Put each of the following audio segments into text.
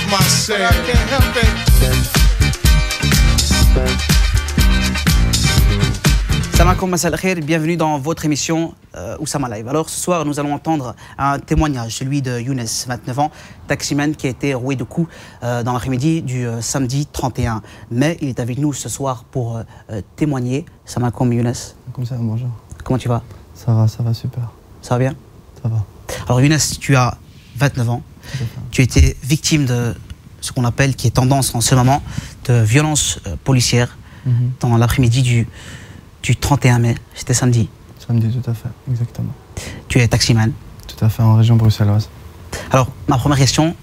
myself. I can't help it. Salam alaikum, masal khair, bienvenue dans votre émission Oussama Live. Alors ce soir nous allons entendre un témoignage, celui de Younes, 29 ans, taximan qui a été roué de coups dans l'après-midi du samedi 31 mai. Il est avec nous ce soir pour témoigner. Salam alaikum Younes. Comme ça, bonjour. Comment tu vas? Ça va super. Ça va bien? Ça va. Alors Younes, tu as 29 ans. Tu as été victime de ce qu'on appelle, qui est tendance en ce moment, de violences policières dans l'après-midi du 31 mai, c'était samedi. Samedi, tout à fait, exactement. Tu es taximan. Tout à fait, en région bruxelloise. Alors, ma première question,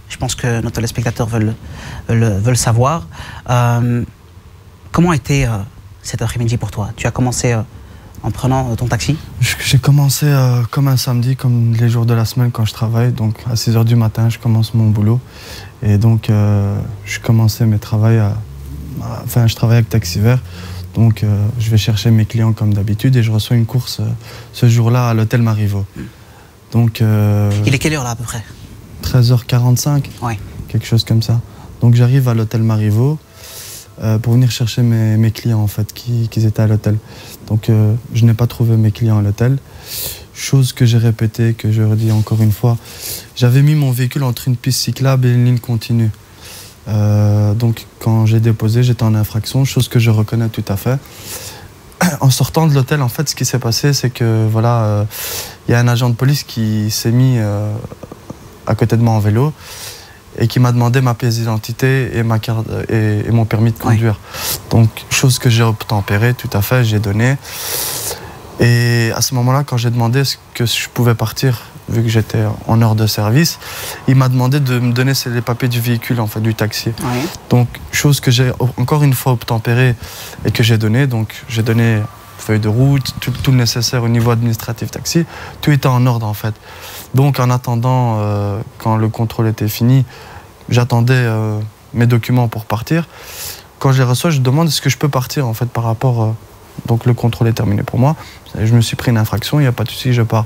je pense que nos téléspectateurs veulent savoir. Comment a été cet après-midi pour toi? Tu as commencé en prenant ton taxi? J'ai commencé comme un samedi, comme les jours de la semaine quand je travaille. Donc, à 6 h du matin, je commence mon boulot. Et donc, je commençais mes travails Enfin, je travaille avec Taxi Vert. Donc, je vais chercher mes clients comme d'habitude et je reçois une course ce jour-là à l'hôtel Marivaux. Donc, il est quelle heure là à peu près? 13 h 45, ouais. Quelque chose comme ça. Donc, j'arrive à l'hôtel Marivaux pour venir chercher mes clients en fait, qui étaient à l'hôtel. Donc, je n'ai pas trouvé mes clients à l'hôtel. Chose que j'ai répétée, que je redis encore une fois. J'avais mis mon véhicule entre une piste cyclable et une ligne continue. Donc quand j'ai déposé, j'étais en infraction, chose que je reconnais tout à fait. En sortant de l'hôtel, en fait, ce qui s'est passé, c'est que voilà, y a un agent de police qui s'est mis à côté de moi en vélo et qui m'a demandé ma pièce d'identité et ma carte et mon permis de conduire. Oui. Donc chose que j'ai obtempérée, tout à fait, j'ai donné. Et à ce moment-là, quand j'ai demandé ce que je pouvais partir, vu que j'étais en heure de service, il m'a demandé de me donner les papiers du véhicule, en fait, du taxi. Oui. Donc, chose que j'ai encore une fois obtempérée et que j'ai donné. Donc, j'ai donné feuille de route, tout le nécessaire au niveau administratif taxi. Tout était en ordre, en fait. Donc, en attendant, quand le contrôle était fini, j'attendais mes documents pour partir. Quand je les reçois, je demande est-ce que je peux partir, en fait, par rapport... Donc le contrôle est terminé pour moi. Je me suis pris une infraction, il n'y a pas de souci, je pars.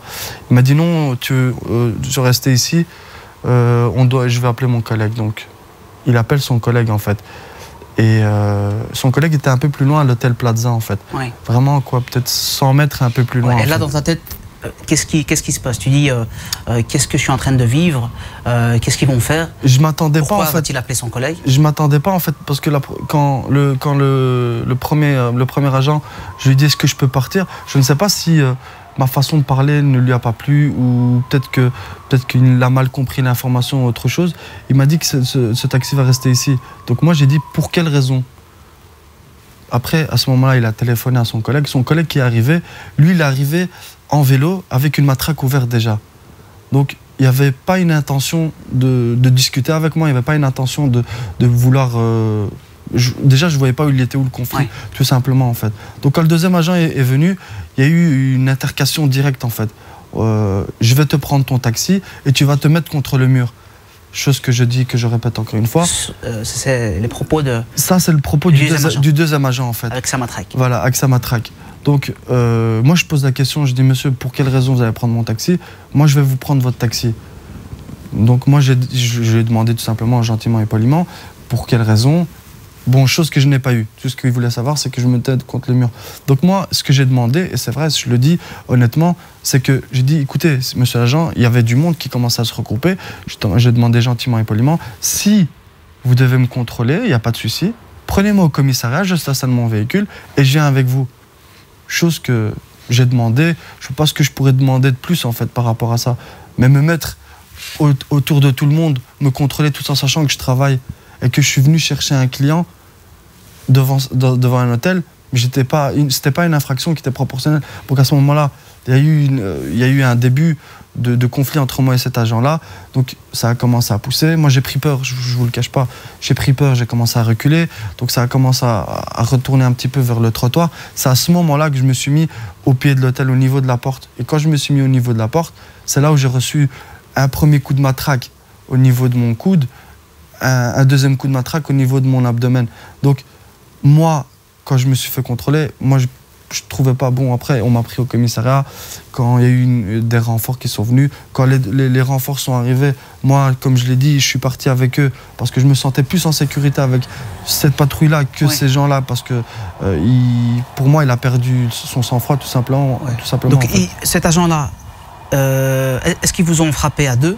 Il m'a dit non, tu veux rester ici, je vais appeler mon collègue. Donc il appelle son collègue en fait. Et son collègue était un peu plus loin à l'hôtel Plaza en fait. Oui. Vraiment quoi, peut-être 100 mètres un peu plus loin. Ouais, et là dans ta tête, qu'est-ce qui se passe? Tu dis qu'est-ce que je suis en train de vivre? Qu'est-ce qu'ils vont faire? Je m'attendais pas en fait. Pourquoi va-t-il appeler son collègue? Je m'attendais pas en fait parce que quand le premier agent, je lui dis est-ce que je peux partir? Je ne sais pas si ma façon de parler ne lui a pas plu ou peut-être qu'il a mal compris l'information ou autre chose. Il m'a dit que ce taxi va rester ici. Donc moi j'ai dit pour quelle raison? Après, à ce moment-là, il a téléphoné à son collègue. Son collègue qui est arrivé, lui, il est arrivé en vélo avec une matraque ouverte déjà. Donc, il n'y avait pas une intention de discuter avec moi. Il n'y avait pas une intention de vouloir... déjà, je ne voyais pas où il était, où le conflit, tout simplement, en fait. Donc, quand le deuxième agent est venu, il y a eu une intercation directe, en fait. Je vais te prendre ton taxi et tu vas te mettre contre le mur. Chose que je dis, que je répète encore une fois. C'est les propos de... Ça, c'est le propos du deuxième agent, en fait. Avec sa matraque. Voilà, avec sa matraque. Donc, moi, je pose la question, je dis, monsieur, pour quelle raison vous allez prendre mon taxi? Moi, je vais vous prendre votre taxi. Donc, moi, je lui ai demandé tout simplement, gentiment et poliment, pour quelle raison? Bon, chose que je n'ai pas eue. Tout ce qu'il voulait savoir, c'est que je me tête contre le mur. Donc moi, ce que j'ai demandé, et c'est vrai, je le dis honnêtement, c'est que j'ai dit, écoutez, monsieur l'agent, il y avait du monde qui commençait à se regrouper. J'ai demandé gentiment et poliment, si vous devez me contrôler, il n'y a pas de souci, prenez-moi au commissariat, je stationne mon véhicule et je viens avec vous. Chose que j'ai demandé, je ne sais pas ce que je pourrais demander de plus en fait par rapport à ça. Mais me mettre autour de tout le monde, me contrôler tout en sachant que je travaille et que je suis venu chercher un client devant un hôtel, c'était pas une infraction qui était proportionnelle. Donc à ce moment-là, il y a eu un début de conflit entre moi et cet agent-là. Donc ça a commencé à pousser. Moi j'ai pris peur, je vous le cache pas. J'ai pris peur, j'ai commencé à reculer. Donc ça a commencé à retourner un petit peu vers le trottoir. C'est à ce moment-là que je me suis mis au pied de l'hôtel, au niveau de la porte. Et quand je me suis mis au niveau de la porte, c'est là où j'ai reçu un premier coup de matraque au niveau de mon coude, un deuxième coup de matraque au niveau de mon abdomen. Donc moi, quand je me suis fait contrôler, moi je trouvais pas bon. Après, on m'a pris au commissariat quand il y a eu des renforts qui sont venus. Quand les renforts sont arrivés, moi, comme je l'ai dit, je suis parti avec eux parce que je me sentais plus en sécurité avec cette patrouille-là que ces gens-là, parce que pour moi, il a perdu son sang-froid tout simplement. Ouais. Tout simplement. Donc, cet agent-là, est-ce qu'ils vous ont frappé à deux?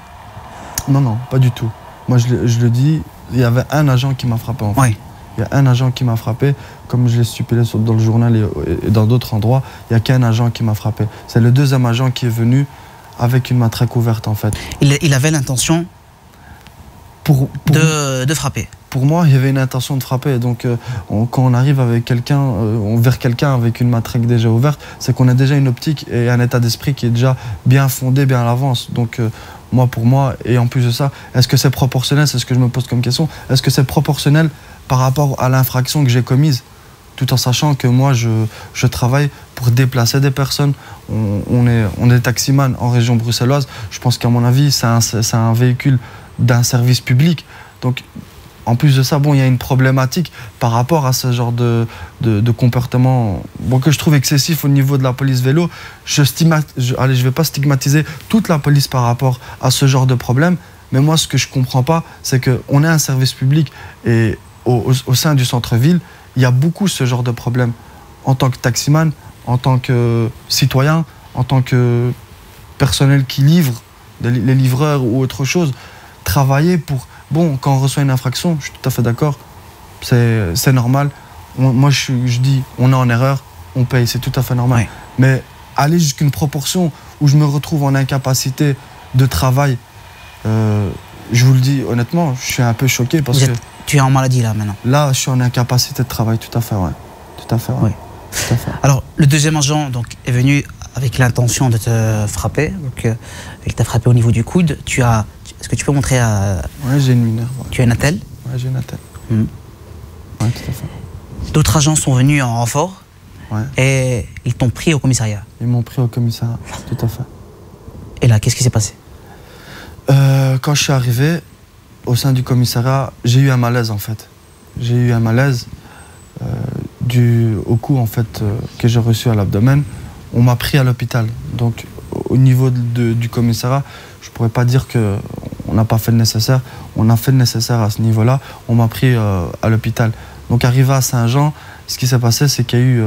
Non, non, pas du tout. Moi, je le dis, il y avait un agent qui m'a frappé en fait. Ouais. Il y a un agent qui m'a frappé, comme je l'ai stipulé dans le journal et dans d'autres endroits, il n'y a qu'un agent qui m'a frappé. C'est le deuxième agent qui est venu avec une matraque ouverte en fait. Il avait l'intention de frapper? Pour moi, il y avait une intention de frapper. Donc quand on arrive avec vers quelqu'un avec une matraque déjà ouverte, c'est qu'on a déjà une optique et un état d'esprit qui est déjà bien fondé, bien à l'avance. Donc pour moi, et en plus de ça, est-ce que c'est proportionnel? C'est ce que je me pose comme question. Est-ce que c'est proportionnel par rapport à l'infraction que j'ai commise, tout en sachant que moi je travaille pour déplacer des personnes. On est taximan en région bruxelloise. Je pense qu'à mon avis c'est un véhicule d'un service public. Donc en plus de ça, il y a une problématique par rapport à ce genre de comportement que je trouve excessif au niveau de la police vélo. Je ne vais pas stigmatiser toute la police par rapport à ce genre de problème, mais moi ce que je ne comprends pas, c'est qu'on est un service public et au sein du centre-ville, il y a beaucoup ce genre de problèmes. En tant que taximan, en tant que citoyen, en tant que personnel qui livre, les livreurs ou autre chose, travailler pour... quand on reçoit une infraction, je suis tout à fait d'accord, c'est normal. Moi, je dis, on est en erreur, on paye, c'est tout à fait normal. Oui. Mais aller jusqu'à une proportion où je me retrouve en incapacité de travail, je vous le dis honnêtement, je suis un peu choqué parce que... Tu es en maladie là maintenant? Là, je suis en incapacité de travail, tout à fait, ouais. Tout à fait, ouais. Oui. Tout à fait. Alors, le deuxième agent est venu avec l'intention de te frapper. Donc, il t'a frappé au niveau du coude. Est-ce que tu peux montrer à... Ouais, j'ai une mineure. Ouais. Tu as une attelle? Ouais, j'ai une attelle. Ouais, tout à fait. D'autres agents sont venus en renfort. Ouais. Et ils t'ont pris au commissariat? Ils m'ont pris au commissariat, tout à fait. Et là, qu'est-ce qui s'est passé? Quand je suis arrivé au sein du commissariat, j'ai eu un malaise en fait. J'ai eu un malaise dû au coup en fait que j'ai reçu à l'abdomen. On m'a pris à l'hôpital. Donc au niveau du commissariat, je pourrais pas dire qu'on n'a pas fait le nécessaire. On a fait le nécessaire à ce niveau-là. On m'a pris à l'hôpital. Donc arrivé à Saint-Jean, ce qui s'est passé, c'est qu'il y a eu...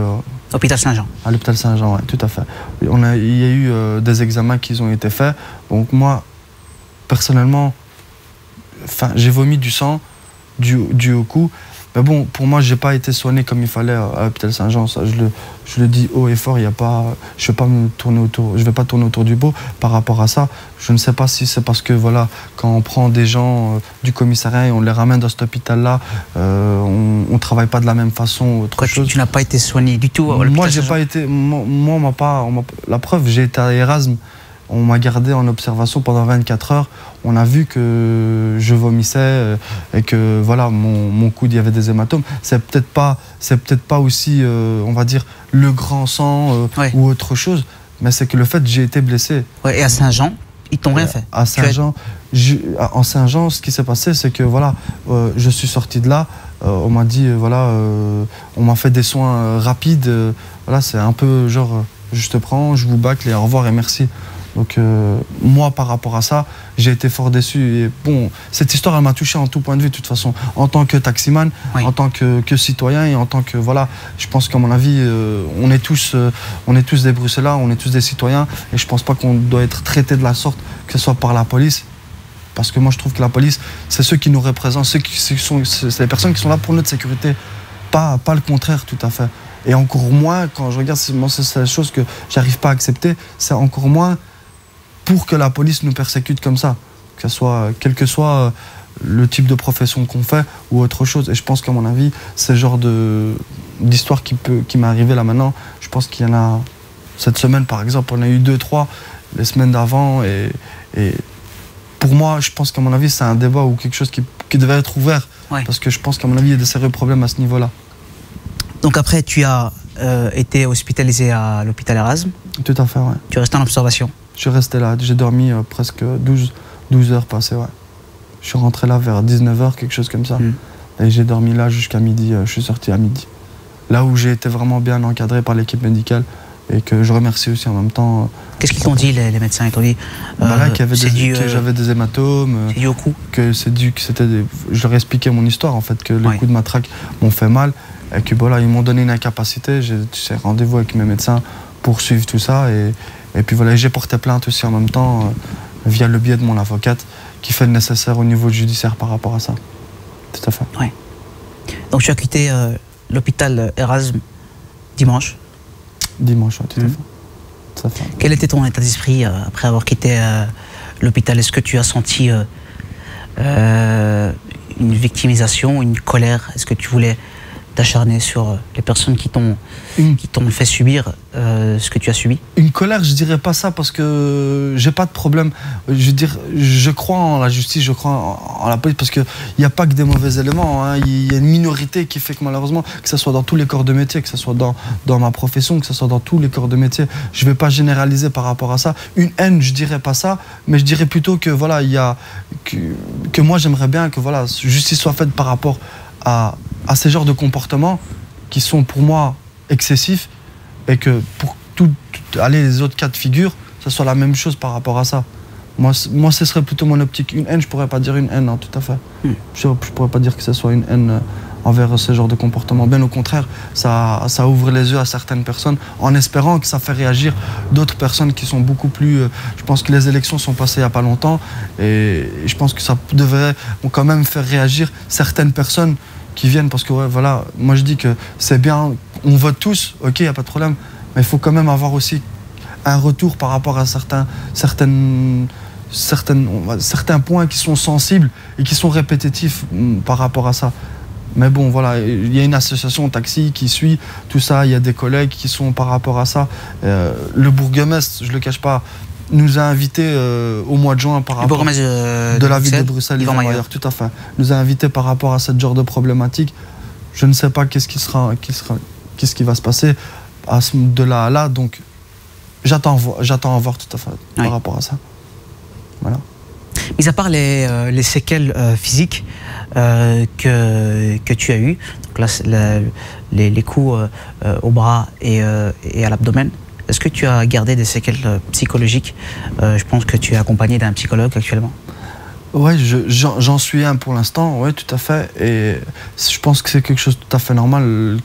Hôpital Saint-Jean. À l'hôpital Saint-Jean, oui, tout à fait. Il y a eu des examens qui ont été faits. Donc moi, personnellement, j'ai vomi du sang dû au coup. Mais bon, pour moi, j'ai pas été soigné comme il fallait à l'hôpital Saint-Jean. Ça, je le dis haut et fort. Il y a pas, je vais pas tourner autour du pot par rapport à ça. Je ne sais pas si c'est parce que voilà, quand on prend des gens du commissariat et on les ramène dans cet hôpital-là, on travaille pas de la même façon. Autre chose. Tu n'as pas été soigné du tout à l'hôpital? Moi, j'ai pas été. La preuve, j'ai été à Erasme. On m'a gardé en observation pendant 24 heures. On a vu que je vomissais et que voilà, mon coude, il y avait des hématomes. C'est peut-être pas aussi, on va dire, le grand sang ou autre chose, mais c'est que le fait que j'ai été blessé. Ouais, et à Saint-Jean, ils t'ont rien fait? À Saint-Jean, en Saint-Jean, ce qui s'est passé, c'est que voilà, je suis sorti de là. On m'a dit, voilà, on m'a fait des soins rapides. Voilà, c'est un peu genre, je te prends, je vous bâcle et au revoir et merci. Donc moi, par rapport à ça, j'ai été fort déçu. Et bon, cette histoire, elle m'a touché en tout point de vue, de toute façon. En tant que taximan, en tant que citoyen et en tant que... Voilà, je pense qu'à mon avis, on est tous des Bruxellois, on est tous des citoyens. Et je pense pas qu'on doit être traité de la sorte, que ce soit par la police. Parce que moi, je trouve que la police, c'est ceux qui nous représentent, c'est les personnes qui sont là pour notre sécurité. Pas le contraire, tout à fait. Et encore moins, quand je regarde, c'est la chose que j'arrive pas à accepter, c'est encore moins... pour que la police nous persécute comme ça, quel que soit le type de profession qu'on fait ou autre chose. Et je pense qu'à mon avis, c'est le genre d'histoire qui m'est arrivée là maintenant. Je pense qu'il y en a, cette semaine par exemple, on a eu 2, 3, les semaines d'avant. Et pour moi, je pense qu'à mon avis, c'est un débat ou quelque chose qui devait être ouvert. Ouais. Parce que je pense qu'à mon avis, il y a des sérieux problèmes à ce niveau-là. Donc après, tu as été hospitalisé à l'hôpital Erasme. Tout à fait, ouais. Tu es resté en observation? Je suis resté là, j'ai dormi presque 12 heures passées, ouais. Je suis rentré là vers 19 h, quelque chose comme ça. Et j'ai dormi là jusqu'à midi, je suis sorti à midi. là où j'ai été vraiment bien encadré par l'équipe médicale et que je remercie aussi en même temps. Qu'est-ce qu'ils t'ont dit, les médecins? Ils t'ont dit que j'avais des hématomes. C'est dû au coup? Que je leur ai expliqué mon histoire, en fait, que les coups de matraque m'ont fait mal et que voilà, ils m'ont donné une incapacité. J'ai rendez-vous avec mes médecins pour suivre tout ça. Et puis voilà, j'ai porté plainte aussi en même temps via le biais de mon avocate qui fait le nécessaire au niveau judiciaire par rapport à ça. Tout à fait. Ouais. Donc tu as quitté l'hôpital Erasme dimanche? Dimanche, oui, tout à fait. Quel était ton état d'esprit après avoir quitté l'hôpital? Est-ce que tu as senti une victimisation, une colère? Est-ce que tu voulais t'acharner sur les personnes qui t'ont fait subir ce que tu as subi? Une colère, je dirais pas ça parce que j'ai pas de problème. Je veux dire, je crois en la justice, je crois en la police parce qu'il n'y a pas que des mauvais éléments. Hein. Il y a une minorité qui fait que malheureusement, que ce soit dans tous les corps de métier, que ce soit dans ma profession, que ce soit dans tous les corps de métier, je vais pas généraliser par rapport à ça. Une haine, je dirais pas ça, mais je dirais plutôt que voilà, que moi j'aimerais bien que voilà, justice soit faite par rapport à ces genres de comportements qui sont pour moi excessifs et que pour aller les autres cas de figure, ce soit la même chose par rapport à ça. Moi ce serait plutôt mon optique. Une haine, je pourrais pas dire une haine, hein, tout à fait. Je pourrais pas dire que ce soit une haine envers ce genre de comportement. Bien au contraire, ça ouvre les yeux à certaines personnes en espérant que ça fait réagir d'autres personnes qui sont beaucoup plus... je pense que les élections sont passées il n'y a pas longtemps et je pense que ça devrait quand même faire réagir certaines personnes qui viennent parce que ouais, voilà, moi je dis que c'est bien, on vote tous, ok, il n'y a pas de problème, mais il faut quand même avoir aussi un retour par rapport à certains points qui sont sensibles et qui sont répétitifs par rapport à ça. Mais bon, voilà, il y a une association taxi qui suit tout ça, il y a des collègues qui sont par rapport à ça. Le bourgmestre, je ne le cache pas, nous a invités au mois de juin par rapport de la ville de Bruxelles, Yvan Mayer, tout à fait. Nous a invités par rapport à ce genre de problématique. Je ne sais pas qu'est-ce qui va se passer de là à là, donc j'attends à voir tout à fait par rapport à ça. Voilà. Mis à part les séquelles physiques que tu as eues, donc là, les coups au bras et à l'abdomen, est-ce que tu as gardé des séquelles psychologiques? Je pense que tu es accompagné d'un psychologue actuellement. Oui, j'en suis un pour l'instant, oui, tout à fait. Et je pense que c'est quelque chose de tout à fait normal.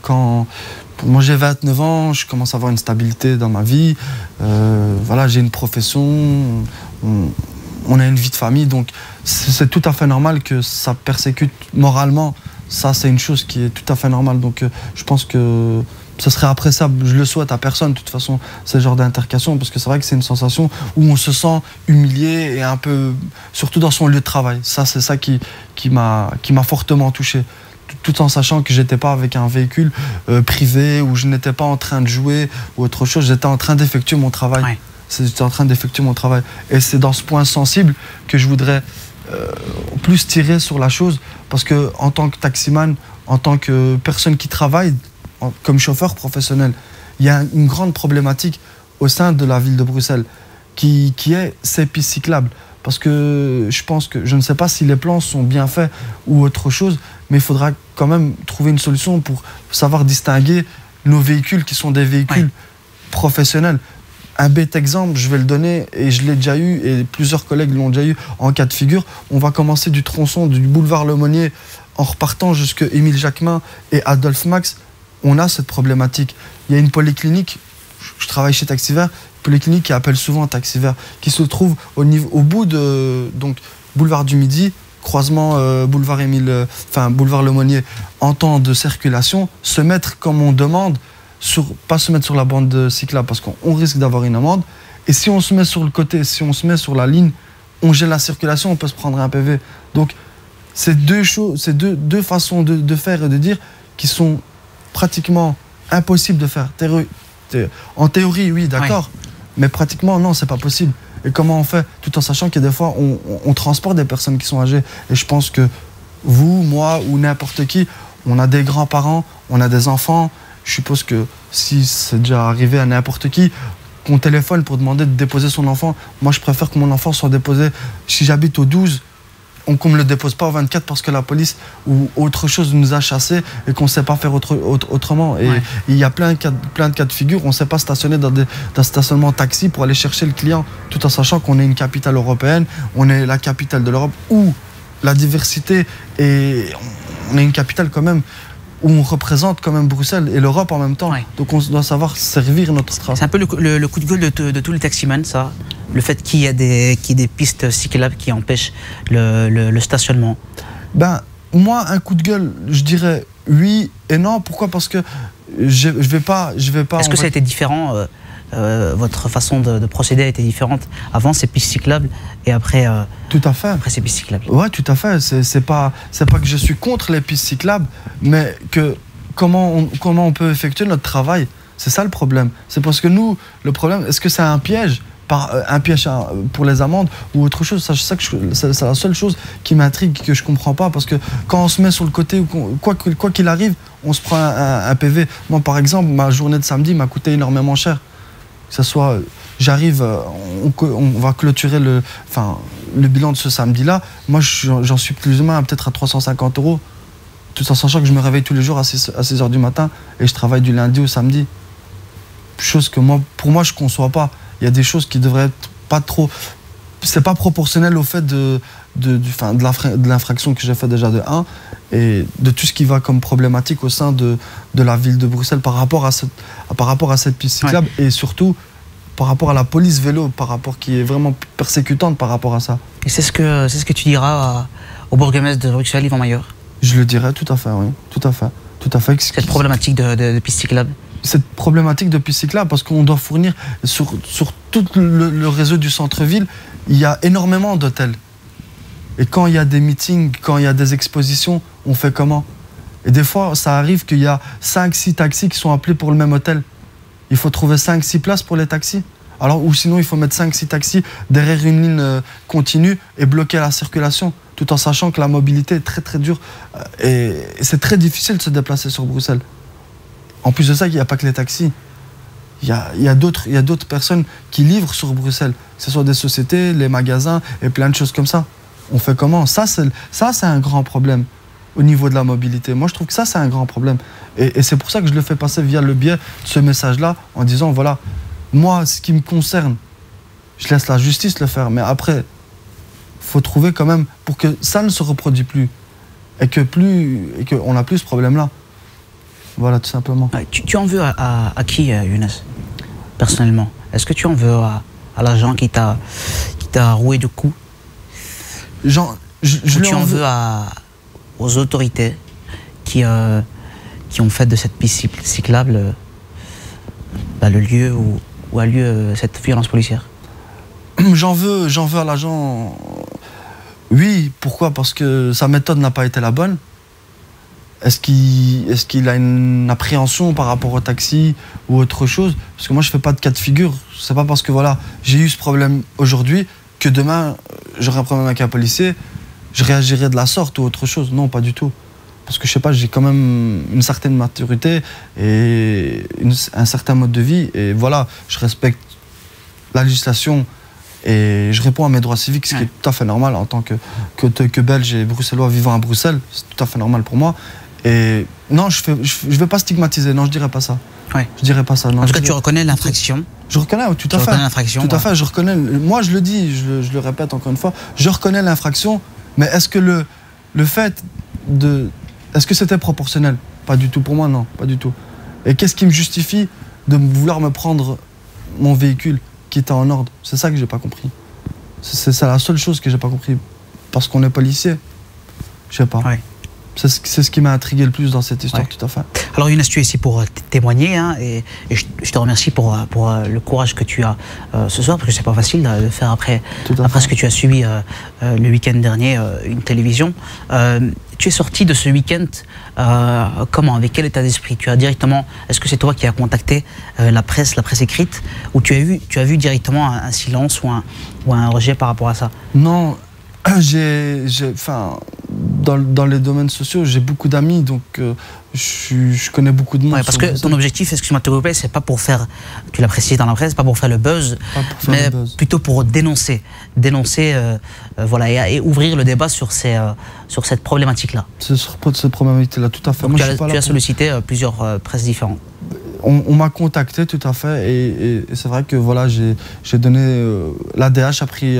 Moi, j'ai 29 ans, je commence à avoir une stabilité dans ma vie. Voilà, j'ai une profession, on a une vie de famille, donc c'est tout à fait normal que ça persécute moralement. Ça, c'est une chose qui est tout à fait normale. Donc, je pense que ce serait après ça, je le souhaite à personne, de toute façon, ce genre d'intercation, parce que c'est vrai que c'est une sensation où on se sent humilié et un peu, surtout dans son lieu de travail. Ça, c'est ça qui m'a fortement touché. Tout en sachant que j'étais pas avec un véhicule privé, où je n'étais pas en train de jouer ou autre chose, j'étais en train d'effectuer mon travail. Ouais. J'étais en train d'effectuer mon travail. Et c'est dans ce point sensible que je voudrais plus tirer sur la chose, parce que en tant que taximan, en tant que personne qui travaille, comme chauffeur professionnel, il y a une grande problématique au sein de la ville de Bruxelles qui est ces pistes cyclables. Parce que je pense que, je ne sais pas si les plans sont bien faits ou autre chose, mais il faudra quand même trouver une solution pour savoir distinguer nos véhicules qui sont des véhicules professionnels. Un bête exemple, je vais le donner, et je l'ai déjà eu, et plusieurs collègues l'ont déjà eu en cas de figure. On va commencer du tronçon du boulevard Lemonnier en repartant jusqu'à Émile Jacquemin et Adolphe Max. On a cette problématique. Il y a une polyclinique, je travaille chez Taxivert, polyclinique qui appelle souvent Taxivert, qui se trouve au bout de donc, boulevard du Midi, croisement boulevard Lemonnier, en temps de circulation, se mettre comme on demande, pas se mettre sur la bande cyclable parce qu'on risque d'avoir une amende. Et si on se met sur le côté, si on se met sur la ligne, on gèle la circulation, on peut se prendre un PV. Donc c'est deux façons de faire et de dire qui sont pratiquement impossible de faire. En théorie, oui, d'accord, mais pratiquement, non, c'est pas possible. Et comment on fait? Tout en sachant qu'il y a des fois, on transporte des personnes qui sont âgées. Et je pense que vous, moi ou n'importe qui, on a des grands-parents, on a des enfants. Je suppose que si c'est déjà arrivé à n'importe qui, qu'on téléphone pour demander de déposer son enfant, moi je préfère que mon enfant soit déposé, si j'habite au 12, qu'on ne me le dépose pas au 24 parce que la police ou autre chose nous a chassés et qu'on ne sait pas faire autrement. Et il y a plein de cas de figure. On ne sait pas stationner dans un stationnement taxi pour aller chercher le client, tout en sachant qu'on est une capitale européenne, on est la capitale de l'Europe où la diversité, et on est une capitale quand même où on représente quand même Bruxelles et l'Europe en même temps. Donc on doit savoir servir notre travail. C'est un peu le coup de gueule de tous les taximans, ça. Le fait qu'il y ait des pistes cyclables qui empêchent le stationnement. Ben, moi, un coup de gueule, je dirais oui et non. Pourquoi? Parce que je vais pas. Est-ce que ça a été différent votre façon de procéder a été différente? Avant, c'est pistes cyclables et après. Tout à fait. Après, c'est pistes cyclables. Ouais, tout à fait. C'est pas que je suis contre les pistes cyclables, mais que comment on peut effectuer notre travail. C'est ça le problème. C'est parce que nous, le problème, est-ce que c'est un piège? Un piège pour les amendes ou autre chose? C'est la seule chose qui m'intrigue, que je comprends pas, parce que quand on se met sur le côté, quoi qu'il arrive, on se prend un PV. Moi, par exemple, ma journée de samedi m'a coûté énormément cher. Que ce soit, j'arrive, on va clôturer le bilan de ce samedi-là. Moi, j'en suis plus ou moins peut-être à 350 €, tout en sachant que je me réveille tous les jours à 6 h du matin et je travaille du lundi au samedi. Chose que pour moi, je ne conçois pas. Il y a des choses qui devraient être pas trop... C'est pas proportionnel au fait de l'infraction que j'ai fait déjà de 1 et de tout ce qui va comme problématique au sein de la ville de Bruxelles par rapport à cette piste cyclable et surtout par rapport à la police vélo, qui est vraiment persécutante par rapport à ça. Et c'est ce que tu diras au bourgmestre de Bruxelles, Yvan Mayer? Je le dirai, tout à fait, oui. Tout à fait. Cette problématique de piste cyclable? Cette problématique de piste cyclable, parce qu'on doit fournir sur tout le réseau du centre-ville, il y a énormément d'hôtels. Et quand il y a des meetings, quand il y a des expositions, on fait comment? Et des fois, ça arrive qu'il y a 5-6 taxis qui sont appelés pour le même hôtel. Il faut trouver 5-6 places pour les taxis. Ou sinon, il faut mettre 5-6 taxis derrière une ligne continue et bloquer la circulation, tout en sachant que la mobilité est très très dure. Et c'est très difficile de se déplacer sur Bruxelles. En plus de ça, il n'y a pas que les taxis. Il y a d'autres personnes qui livrent sur Bruxelles, que ce soit des sociétés, les magasins et plein de choses comme ça. On fait comment? Ça, c'est un grand problème au niveau de la mobilité. Moi, je trouve que ça, c'est un grand problème. Et c'est pour ça que je le fais passer via le biais de ce message-là, en disant, voilà, moi, ce qui me concerne, je laisse la justice le faire. Mais après, il faut trouver quand même pour que ça ne se reproduise plus et qu'on n'a plus ce problème-là. Voilà, tout simplement. Tu en veux à qui, Younes, personnellement? Est-ce que tu en veux à l'agent qui t'a roué de coups? Ou tu en veux aux autorités qui ont fait de cette piste cyclable le lieu où a lieu cette violence policière? J'en veux à l'agent. Oui, pourquoi? Parce que sa méthode n'a pas été la bonne. Est-ce qu'il a une appréhension par rapport au taxi ou autre chose? Parce que moi, je ne fais pas de cas de figure. C'est pas parce que voilà, j'ai eu ce problème aujourd'hui que demain, j'aurai un problème avec un policier, je réagirai de la sorte ou autre chose. Non, pas du tout. Parce que je sais pas, j'ai quand même une certaine maturité et un certain mode de vie. Et voilà, je respecte la législation et je réponds à mes droits civiques, ce qui est tout à fait normal en tant que Belge et Bruxellois vivant à Bruxelles. C'est tout à fait normal pour moi. Et non, je vais pas stigmatiser, non, je dirais pas ça. Je dirais pas ça. Non, en tout cas, tu reconnais l'infraction? Je reconnais, tout à fait. Tout à fait, je reconnais. Moi, je le dis, je le répète encore une fois, je reconnais l'infraction, mais est-ce que le fait de... Est-ce que c'était proportionnel? Pas du tout, pour moi, non, pas du tout. Et qu'est-ce qui me justifie de vouloir me prendre mon véhicule qui était en ordre? C'est ça que j'ai pas compris. C'est la seule chose que j'ai pas compris. Parce qu'on est policier. Je sais pas. C'est ce qui m'a intrigué le plus dans cette histoire, tout à fait. Alors Younes, tu es ici pour témoigner et je te remercie pour le courage que tu as ce soir, parce que c'est pas facile de faire après ce que tu as subi le week-end dernier, une télévision. Tu es sorti de ce week-end comment? Avec quel état d'esprit? Tu as directement... Est-ce que c'est toi qui as contacté la presse écrite, ou tu as vu directement un silence ou un rejet par rapport à ça? Non, dans les domaines sociaux, j'ai beaucoup d'amis, donc je connais beaucoup de monde. Ouais, parce que ton objectif, excuse-moi de te couper, c'est pas pour faire, tu l'as précisé dans la presse, pas pour faire le buzz, mais plutôt pour dénoncer, voilà, et ouvrir le débat sur cette problématique-là. Sur cette problématique-là, tout à fait. Moi, tu as sollicité plusieurs presses différentes. On m'a contacté, tout à fait, et c'est vrai que voilà, j'ai donné, l'ADH a pris,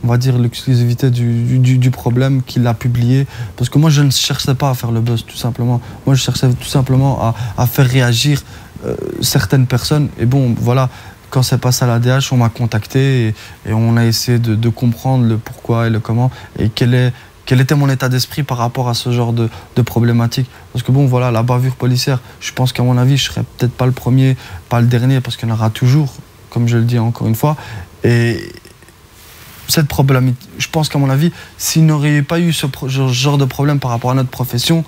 on va dire, l'exclusivité du problème, qu'il a publié, parce que moi je ne cherchais pas à faire le buzz, tout simplement. Moi je cherchais tout simplement à faire réagir certaines personnes, et bon, voilà, quand c'est passé à l'ADH, on m'a contacté, et on a essayé de comprendre le pourquoi et le comment, et quel était mon état d'esprit par rapport à ce genre de problématique. Parce que bon, voilà, la bavure policière, je pense qu'à mon avis, je ne serais peut-être pas le premier, pas le dernier, parce qu'il y en aura toujours, comme je le dis encore une fois. Et cette problématique, je pense qu'à mon avis, s'il n'aurait pas eu ce genre de problème par rapport à notre profession,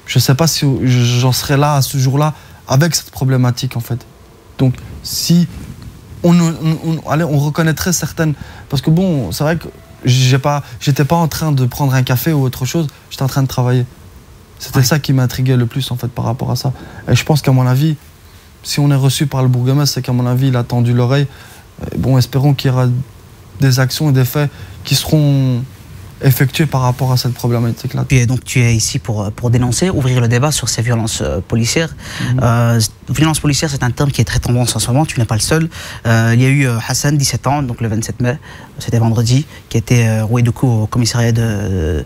je ne sais pas si j'en serais là, à ce jour-là, avec cette problématique, en fait. Donc, si on reconnaîtrait certaines... Parce que bon, c'est vrai que j'étais pas en train de prendre un café ou autre chose, j'étais en train de travailler. C'était ça qui m'intriguait le plus en fait par rapport à ça. Et je pense qu'à mon avis, si on est reçu par le bourgmestre, c'est qu'à mon avis, il a tendu l'oreille. Bon, espérons qu'il y aura des actions et des faits qui seront effectués par rapport à cette problématique-là. Et donc tu es ici pour dénoncer, ouvrir le débat sur ces violences policières. Violence policière, c'est un terme qui est très tendance en ce moment, tu n'es pas le seul. Il y a eu Hassan, 17 ans, donc le 27 mai, c'était vendredi, qui a été roué de coups au commissariat de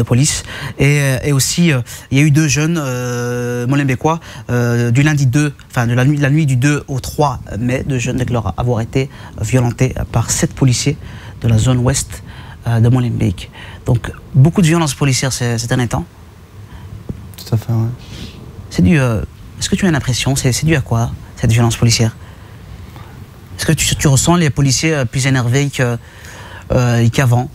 police. Et aussi, il y a eu 2 jeunes molenbeekois du lundi 2, enfin de la nuit du 2 au 3 mai, 2 jeunes déclarent avoir été violentés par 7 policiers de la zone ouest de Molenbeek. Donc, beaucoup de violences policières ces derniers temps. Tout à fait, oui. C'est dû... Est-ce que tu as l'impression, c'est dû à quoi, cette violence policière? Est-ce que tu ressens les policiers plus énervés qu'avant?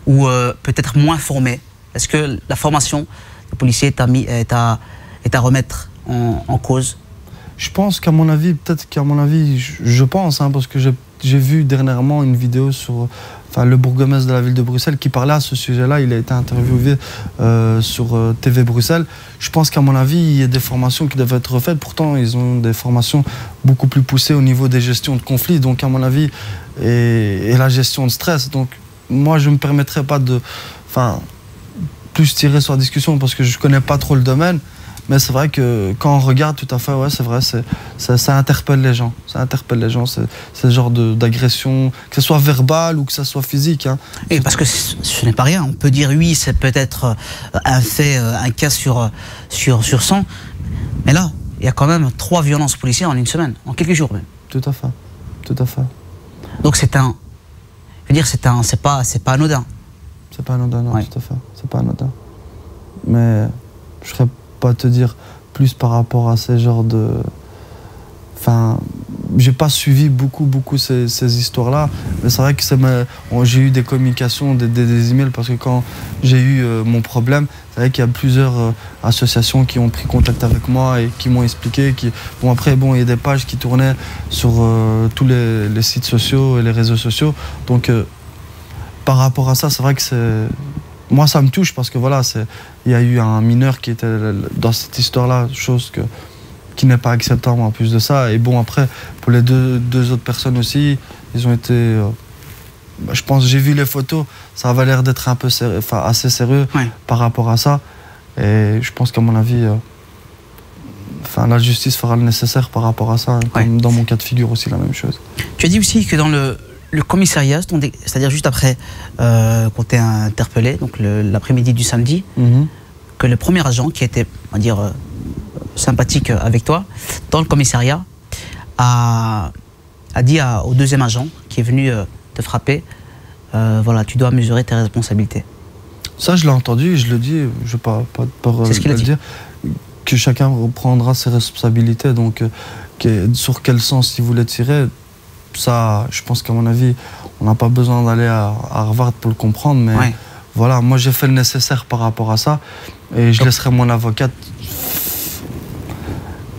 Ou peut-être moins formés? Est-ce que la formation des policiers est à remettre en cause? Je pense qu'à mon avis, je pense, hein, parce que j'ai vu dernièrement une vidéo sur le bourgmestre de la ville de Bruxelles qui parlait à ce sujet-là. Il a été interviewé sur TV Bruxelles. Je pense qu'à mon avis, il y a des formations qui doivent être refaites. Pourtant, ils ont des formations beaucoup plus poussées au niveau des gestions de conflits, donc à mon avis, et la gestion de stress. Donc moi, je ne me permettrais pas de plus tirer sur la discussion parce que je ne connais pas trop le domaine. Mais c'est vrai que quand on regarde, tout à fait, ouais, c'est vrai, ça interpelle les gens. Ça interpelle les gens, c'est ce genre d'agression, que ce soit verbal ou que ce soit physique. Hein. Et parce que ce n'est pas rien. On peut dire, oui, c'est peut-être un fait, un cas sur 100. Mais là, il y a quand même 3 violences policières en une semaine, en quelques jours même. Tout à fait, tout à fait. Donc c'est un... Je veux dire, c'est pas anodin. C'est pas anodin, non, ouais. Tout à fait. C'est pas anodin. Mais je serais pas te dire plus par rapport à ces genres de... j'ai pas suivi beaucoup ces histoires-là, mais c'est vrai que j'ai eu des communications, des emails, parce que quand j'ai eu mon problème, c'est vrai qu'il y a plusieurs associations qui ont pris contact avec moi et qui m'ont expliqué. Bon, après, il y a des pages qui tournaient sur tous les sites sociaux et les réseaux sociaux. Donc, par rapport à ça, c'est vrai que c'est... Moi, ça me touche parce que voilà, il y a eu un mineur qui était dans cette histoire-là, chose qui n'est pas acceptable en plus de ça. Et bon, après, pour les deux autres personnes aussi, ils ont été... je pense, j'ai vu les photos, ça avait l'air d'être un peu assez sérieux par rapport à ça. Et je pense qu'à mon avis, la justice fera le nécessaire par rapport à ça. Comme dans mon cas de figure aussi, la même chose. Tu as dit aussi que dans le commissariat, c'est-à-dire juste après qu'on t'ait interpellé, donc l'après-midi du samedi, que le premier agent qui était, on va dire, sympathique avec toi, dans le commissariat, a dit au deuxième agent qui est venu te frapper, voilà, tu dois mesurer tes responsabilités. Ça, je l'ai entendu, je le dis, je ne vais pas c'est ce qu'il a dit. Dire, que chacun reprendra ses responsabilités, donc sur quel sens il voulait tirer. Ça, je pense qu'à mon avis, on n'a pas besoin d'aller à Harvard pour le comprendre, mais voilà, moi j'ai fait le nécessaire par rapport à ça, et je laisserai mon avocate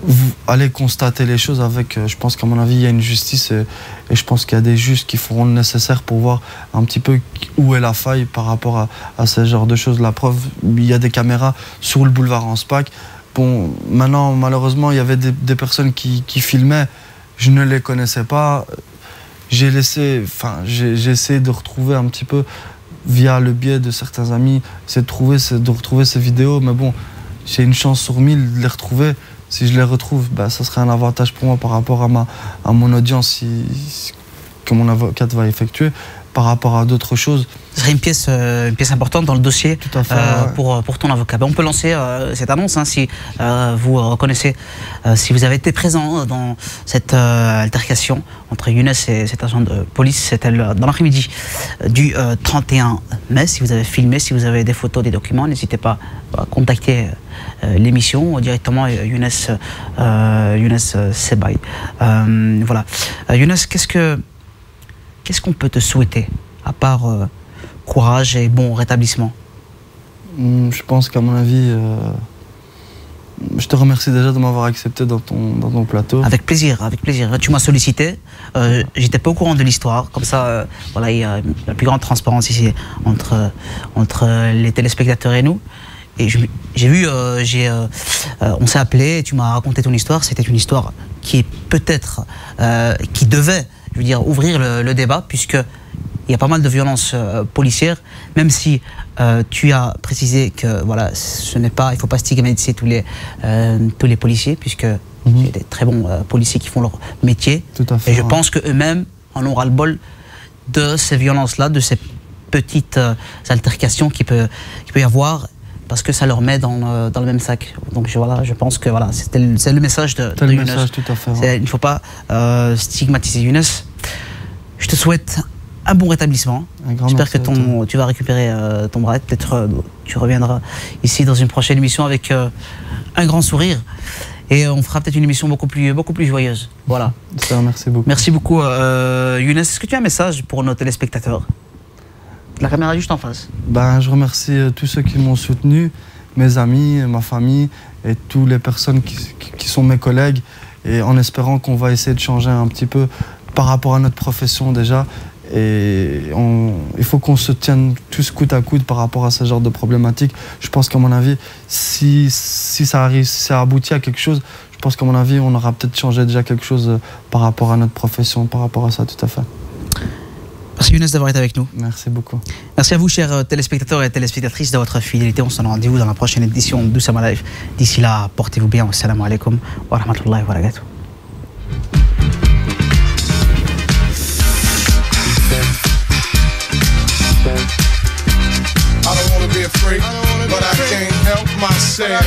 vous allez constater les choses avec... je pense qu'à mon avis, il y a une justice et je pense qu'il y a des juges qui feront le nécessaire pour voir un petit peu où est la faille par rapport à ce genre de choses. La preuve, il y a des caméras sur le boulevard Anspach. Bon, maintenant, malheureusement, il y avait des personnes qui filmaient. Je ne les connaissais pas. J'ai essayé de retrouver un petit peu, via le biais de certains amis, c'est de retrouver ces vidéos. Mais bon, j'ai une chance sur 1000 de les retrouver. Si je les retrouve, ça serait un avantage pour moi par rapport à mon audience que mon avocate va effectuer, par rapport à d'autres choses. Ce serait une pièce importante dans le dossier. Tout à fait, ouais. pour ton avocat. On peut lancer cette annonce hein, si vous reconnaissez, si vous avez été présent dans cette altercation entre Younes et cet agent de police. C'était dans l'après-midi du 31 mai. Si vous avez filmé, si vous avez des photos, des documents, n'hésitez pas à contacter l'émission directement Younes Sebay. Voilà. Younes, qu'est-ce qu'on peut te souhaiter à part courage et bon rétablissement? Je pense qu'à mon avis, je te remercie déjà de m'avoir accepté dans ton plateau. Avec plaisir, avec plaisir. Tu m'as sollicité, j'étais pas au courant de l'histoire, comme ça, voilà, il y a la plus grande transparence ici entre les téléspectateurs et nous. Et j'ai vu, on s'est appelé, et tu m'as raconté ton histoire. C'était une histoire qui est peut-être, qui devait, je veux dire, ouvrir le débat, puisque il y a pas mal de violences policières, même si tu as précisé que voilà, il ne faut pas stigmatiser tous les policiers, puisque il y a des très bons policiers qui font leur métier. Tout à fait, et je pense qu'eux-mêmes en ont ras-le-bol de ces violences-là, de ces petites altercations qu'il peut y avoir, parce que ça leur met dans le même sac. Donc voilà, je pense que voilà, c'est le message de Younes. Message, tout à fait, ouais. Il ne faut pas stigmatiser Younes. Je te souhaite un bon rétablissement. J'espère que tu vas récupérer ton bras. Peut-être tu reviendras ici dans une prochaine émission avec un grand sourire. Et on fera peut-être une émission beaucoup plus joyeuse. Voilà. Merci beaucoup. Merci beaucoup Younes. Est-ce que tu as un message pour nos téléspectateurs? La caméra juste en face. Je remercie tous ceux qui m'ont soutenu, mes amis, ma famille et toutes les personnes qui sont mes collègues, et en espérant qu'on va essayer de changer un petit peu par rapport à notre profession déjà. Et il faut qu'on se tienne tous coude à coude par rapport à ce genre de problématiques. Je pense qu'à mon avis, si ça arrive, si ça aboutit à quelque chose, je pense qu'à mon avis, on aura peut-être changé déjà quelque chose par rapport à notre profession, par rapport à ça, tout à fait. Merci Younes d'avoir été avec nous. Merci beaucoup. Merci à vous, chers téléspectateurs et téléspectatrices, de votre fidélité. On se donne rendez-vous dans la prochaine édition d'Oussama Live. D'ici là, portez-vous bien. Wassalamu alaikum wa rahmatullahi wa barakatuh. I don't want to be a freak, but I can't help myself.